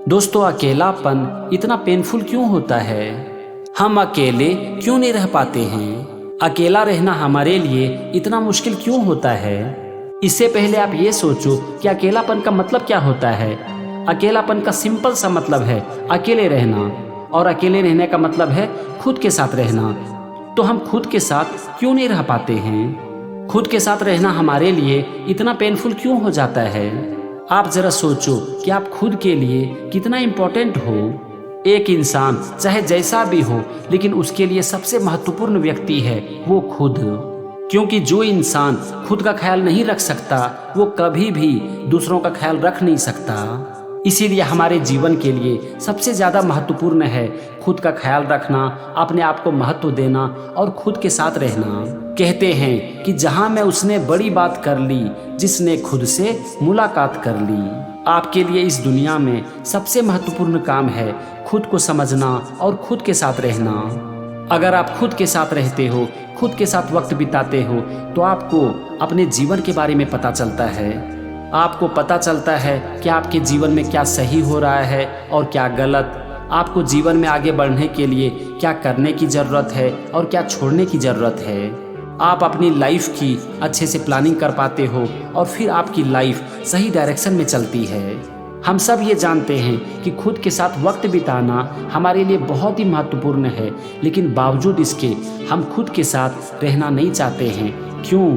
दोस्तों, अकेलापन इतना पेनफुल क्यों होता है? हम अकेले क्यों नहीं रह पाते हैं? अकेला रहना हमारे लिए इतना मुश्किल क्यों होता है? इससे पहले आप ये सोचो कि अकेलापन का मतलब क्या होता है। अकेलापन का सिंपल सा मतलब है अकेले रहना, और अकेले रहने का मतलब है खुद के साथ रहना। तो हम खुद के साथ क्यों नहीं रह पाते हैं? खुद के साथ रहना हमारे लिए इतना पेनफुल क्यों हो जाता है? आप जरा सोचो कि आप खुद के लिए कितना इम्पोर्टेंट हो। एक इंसान चाहे जैसा भी हो, लेकिन उसके लिए सबसे महत्वपूर्ण व्यक्ति है वो खुद। क्योंकि जो इंसान खुद का ख्याल नहीं रख सकता वो कभी भी दूसरों का ख्याल रख नहीं सकता। इसीलिए हमारे जीवन के लिए सबसे ज़्यादा महत्वपूर्ण है खुद का ख्याल रखना, अपने आप को महत्व देना और खुद के साथ रहना। कहते हैं कि जहां में उसने बड़ी बात कर ली जिसने खुद से मुलाकात कर ली। आपके लिए इस दुनिया में सबसे महत्वपूर्ण काम है खुद को समझना और खुद के साथ रहना। अगर आप खुद के साथ रहते हो, खुद के साथ वक्त बिताते हो, तो आपको अपने जीवन के बारे में पता चलता है। आपको पता चलता है कि आपके जीवन में क्या सही हो रहा है और क्या गलत। आपको जीवन में आगे बढ़ने के लिए क्या करने की ज़रूरत है और क्या छोड़ने की ज़रूरत है। आप अपनी लाइफ की अच्छे से प्लानिंग कर पाते हो और फिर आपकी लाइफ सही डायरेक्शन में चलती है। हम सब ये जानते हैं कि खुद के साथ वक्त बिताना हमारे लिए बहुत ही महत्वपूर्ण है, लेकिन बावजूद इसके हम खुद के साथ रहना नहीं चाहते हैं। क्यों?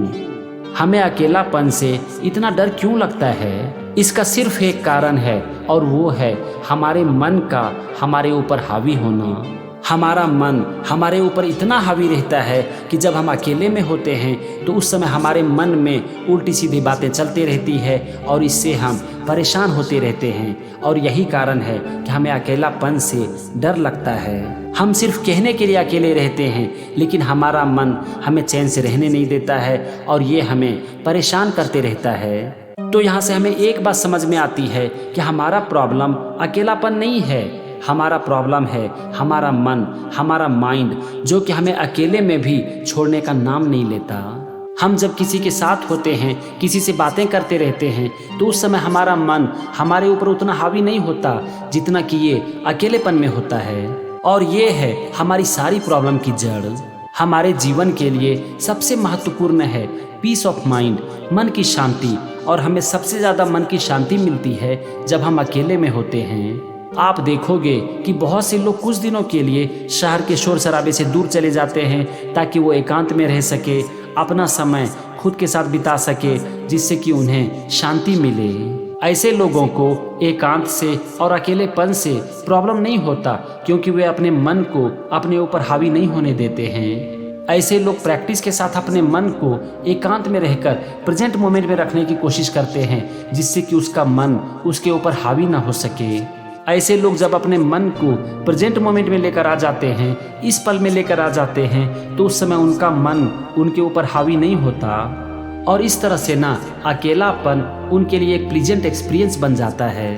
हमें अकेलापन से इतना डर क्यों लगता है? इसका सिर्फ एक कारण है, और वो है हमारे मन का हमारे ऊपर हावी होना। हमारा मन हमारे ऊपर इतना हावी रहता है कि जब हम अकेले में होते हैं तो उस समय हमारे मन में उल्टी सीधी बातें चलती रहती है और इससे हम परेशान होते रहते हैं। और यही कारण है कि हमें अकेलापन से डर लगता है। हम सिर्फ कहने के लिए अकेले रहते हैं, लेकिन हमारा मन हमें चैन से रहने नहीं देता है और ये हमें परेशान करते रहता है। तो यहाँ से हमें एक बात समझ में आती है कि हमारा प्रॉब्लम अकेलापन नहीं है, हमारा प्रॉब्लम है हमारा मन, हमारा माइंड, जो कि हमें अकेले में भी छोड़ने का नाम नहीं लेता। हम जब किसी के साथ होते हैं, किसी से बातें करते रहते हैं, तो उस समय हमारा मन हमारे ऊपर उतना हावी नहीं होता जितना कि ये अकेलेपन में होता है। और ये है हमारी सारी प्रॉब्लम की जड़। हमारे जीवन के लिए सबसे महत्वपूर्ण है पीस ऑफ माइंड, मन की शांति। और हमें सबसे ज़्यादा मन की शांति मिलती है जब हम अकेले में होते हैं। आप देखोगे कि बहुत से लोग कुछ दिनों के लिए शहर के शोर शराबे से दूर चले जाते हैं ताकि वो एकांत में रह सके, अपना समय खुद के साथ बिता सके, जिससे कि उन्हें शांति मिले। ऐसे लोगों को एकांत से और अकेलेपन से प्रॉब्लम नहीं होता, क्योंकि वे अपने मन को अपने ऊपर हावी नहीं होने देते हैं। ऐसे लोग प्रैक्टिस के साथ अपने मन को एकांत में रहकर प्रेजेंट मोमेंट में रखने की कोशिश करते हैं, जिससे कि उसका मन उसके ऊपर हावी ना हो सके। ऐसे लोग जब अपने मन को प्रेजेंट मोमेंट में लेकर आ जाते हैं, इस पल में लेकर आ जाते हैं, तो उस समय उनका मन उनके ऊपर हावी नहीं होता। और इस तरह से ना अकेलापन उनके लिए एक प्लीजेंट एक्सपीरियंस बन जाता है,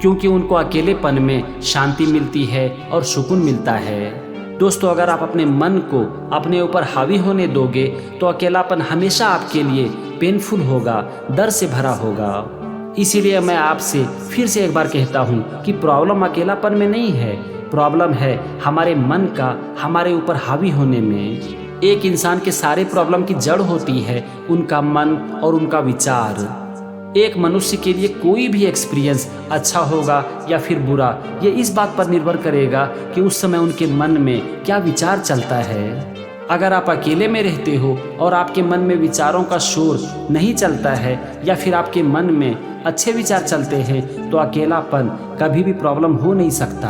क्योंकि उनको अकेलेपन में शांति मिलती है और सुकून मिलता है। दोस्तों, अगर आप अपने मन को अपने ऊपर हावी होने दोगे तो अकेलापन हमेशा आपके लिए पेनफुल होगा, डर से भरा होगा। इसीलिए मैं आपसे फिर से एक बार कहता हूँ कि प्रॉब्लम अकेलापन में नहीं है, प्रॉब्लम है हमारे मन का हमारे ऊपर हावी होने में। एक इंसान के सारे प्रॉब्लम की जड़ होती है उनका मन और उनका विचार। एक मनुष्य के लिए कोई भी एक्सपीरियंस अच्छा होगा या फिर बुरा, ये इस बात पर निर्भर करेगा कि उस समय उनके मन में क्या विचार चलता है। अगर आप अकेले में रहते हो और आपके मन में विचारों का शोर नहीं चलता है, या फिर आपके मन में अच्छे विचार चलते हैं, तो अकेलापन कभी भी प्रॉब्लम हो नहीं सकता।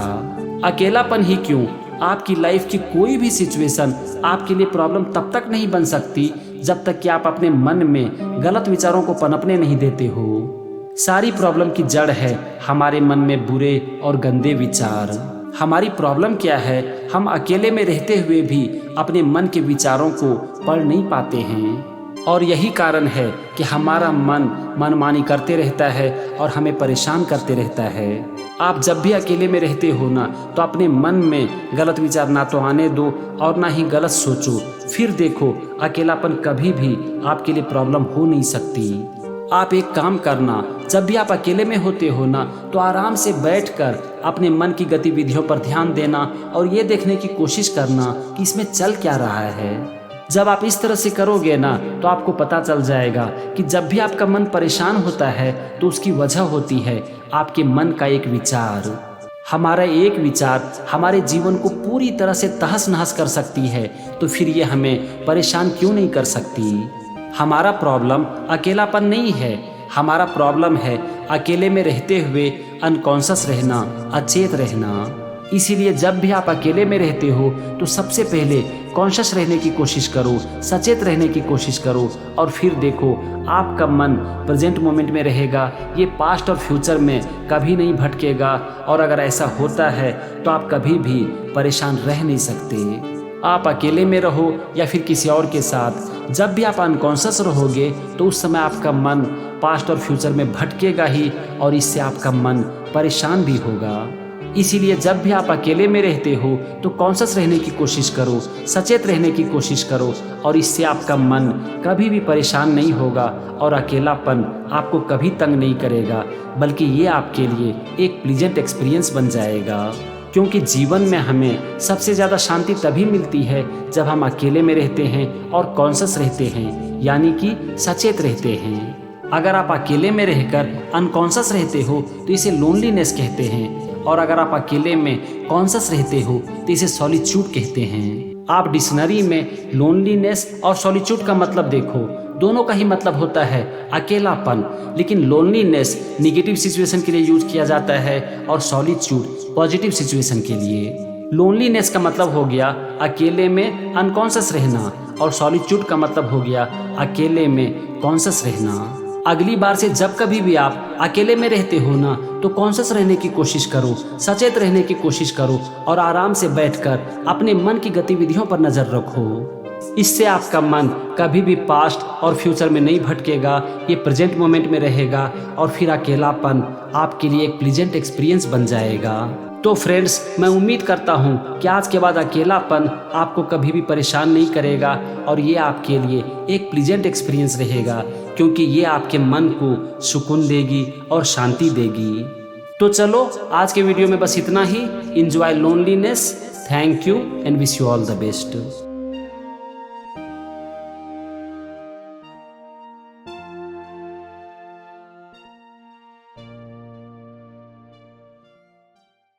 अकेलापन ही क्यों, आपकी लाइफ की कोई भी सिचुएशन आपके लिए प्रॉब्लम तब तक नहीं बन सकती जब तक कि आप अपने मन में गलत विचारों को पनपने नहीं देते हो। सारी प्रॉब्लम की जड़ है हमारे मन में बुरे और गंदे विचार। हमारी प्रॉब्लम क्या है, हम अकेले में रहते हुए भी अपने मन के विचारों को पढ़ नहीं पाते हैं। और यही कारण है कि हमारा मन मनमानी करते रहता है और हमें परेशान करते रहता है। आप जब भी अकेले में रहते हो ना, तो अपने मन में गलत विचार ना तो आने दो और ना ही गलत सोचो। फिर देखो, अकेलापन कभी भी आपके लिए प्रॉब्लम हो नहीं सकती। आप एक काम करना, जब भी आप अकेले में होते हो ना, तो आराम से बैठकर अपने मन की गतिविधियों पर ध्यान देना और ये देखने की कोशिश करना कि इसमें चल क्या रहा है। जब आप इस तरह से करोगे ना, तो आपको पता चल जाएगा कि जब भी आपका मन परेशान होता है तो उसकी वजह होती है आपके मन का एक विचार। हमारा एक विचार हमारे जीवन को पूरी तरह से तहस नहस कर सकती है, तो फिर ये हमें परेशान क्यों नहीं कर सकती। हमारा प्रॉब्लम अकेलापन नहीं है, हमारा प्रॉब्लम है अकेले में रहते हुए अनकॉन्शियस रहना, अचेत रहना। इसीलिए जब भी आप अकेले में रहते हो तो सबसे पहले कॉन्शियस रहने की कोशिश करो, सचेत रहने की कोशिश करो और फिर देखो आपका मन प्रेजेंट मोमेंट में रहेगा, ये पास्ट और फ्यूचर में कभी नहीं भटकेगा। और अगर ऐसा होता है तो आप कभी भी परेशान रह नहीं सकते। आप अकेले में रहो या फिर किसी और के साथ, जब भी आप अनकॉन्शियस रहोगे तो उस समय आपका मन पास्ट और फ्यूचर में भटकेगा ही और इससे आपका मन परेशान भी होगा। इसीलिए जब भी आप अकेले में रहते हो तो कॉन्शियस रहने की कोशिश करो, सचेत रहने की कोशिश करो और इससे आपका मन कभी भी परेशान नहीं होगा और अकेलापन आपको कभी तंग नहीं करेगा, बल्कि ये आपके लिए एक प्लीजेंट एक्सपीरियंस बन जाएगा। क्योंकि जीवन में हमें सबसे ज़्यादा शांति तभी मिलती है जब हम अकेले में रहते हैं और कॉन्शियस रहते हैं, यानी कि सचेत रहते हैं। अगर आप अकेले में रहकर अनकॉन्शियस रहते हो तो इसे लोनलीनेस कहते हैं, और अगर आप अकेले में कॉन्शियस रहते हो तो इसे सॉलिट्यूड कहते हैं। आप डिक्शनरी में लोनलीनेस और सॉलिट्यूड का मतलब देखो, दोनों का ही मतलब होता है अकेलापन, लेकिन लोनलीनेस निगेटिव सिचुएशन के लिए यूज किया जाता है और सॉलिट्यूड पॉजिटिव सिचुएशन के लिए। लोनलीनेस का मतलब हो गया अकेले में अनकॉन्शियस रहना और सॉलिट्यूड का मतलब हो गया अकेले में कॉन्शियस रहना। अगली बार से जब कभी भी आप अकेले में रहते हो ना, तो कॉन्शियस रहने की कोशिश करो, सचेत रहने की कोशिश करो और आराम से बैठकर अपने मन की गतिविधियों पर नजर रखो। इससे आपका मन कभी भी पास्ट और फ्यूचर में नहीं भटकेगा, ये प्रेजेंट मोमेंट में रहेगा और फिर अकेलापन आपके लिए एक प्लीजेंट एक्सपीरियंस बन जाएगा। तो फ्रेंड्स, मैं उम्मीद करता हूँ कि आज के बाद अकेलापन आपको कभी भी परेशान नहीं करेगा और ये आपके लिए एक प्लीजेंट एक्सपीरियंस रहेगा, क्योंकि ये आपके मन को सुकून देगी और शांति देगी। तो चलो आज के वीडियो में बस इतना ही। Enjoy loneliness. Thank you and wish you all the best.